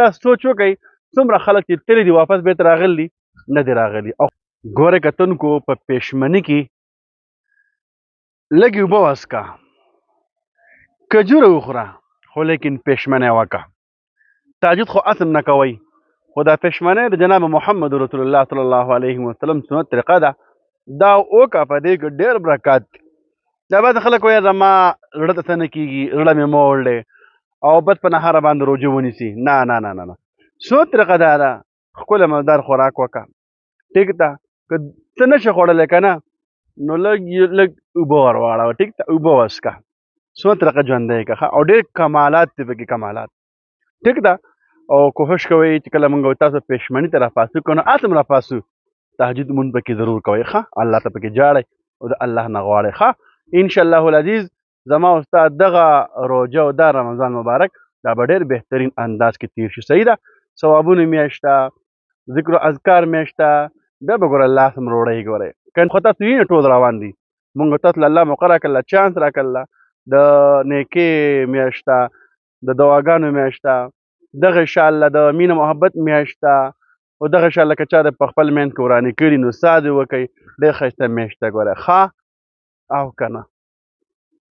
تاسو سوچ وکئ څومره خلک چې تللي دي واپس بېرته راغلي دي نه دي راغلي او ګورئ کتونکو په پېشمني کې لږې اوبه وڅکه کجوره وخوره خو لیکن پېشمنی وکړه تهجد خو اصل نه کوئ خو دا پېشمنی د جناب محمد رسول الله صلی الله علیه وسلم سنت طریقه ده دا وکړه په دې کې ډېر برکات دی دا بعضې خلک وایي زما زړه ته څه نه کېږي زړه مې موړ دی او بس په نهاره باندې روژه ونیسي نه نه نه نه نه سنت طریقه دا ده ښکلی مزدار خوراک وکړه ټیک ده که څه نشي خوړلی که نه نو لږ اوبه ور واړوه ټیک ده اوبه وڅښه سنت طریقه ژوندی کړه او ډېر کمالات دي پکې کمالات ټیک ده او کوښښ کوئ چې کله موږ تاسو پېشمني ته راپاسو که نو هسې هم راپاسو تهجد مونځ پکې ضرور کوئ ښه الله ته پکې جاړئ او د الله نه غواړئ ښه انشاءالله العزیز زما استاد دغه روژه او دا رمضان مبارک دا به ډېر بهترین انداز کې تیر شي صحیح ده ثوابونو میاشت ده ذکر و اذکار میاشت ده بیا به ګوره الله سم روړی ګورئ که خو تاسو وینې ټول روان دي مونږ تاسو له الله موقع راکړله چانس راکړله د نیکۍ میاشت ده د دعاګانو میاشت ده دغه انشاءالله د مینه محبت میاشت ده او دغه انشاءالله که چا د په خپل میند کې ورانې کړي نو سا دې وکئ ډېر ښایسته میاشت ده ګوره ښه او که نه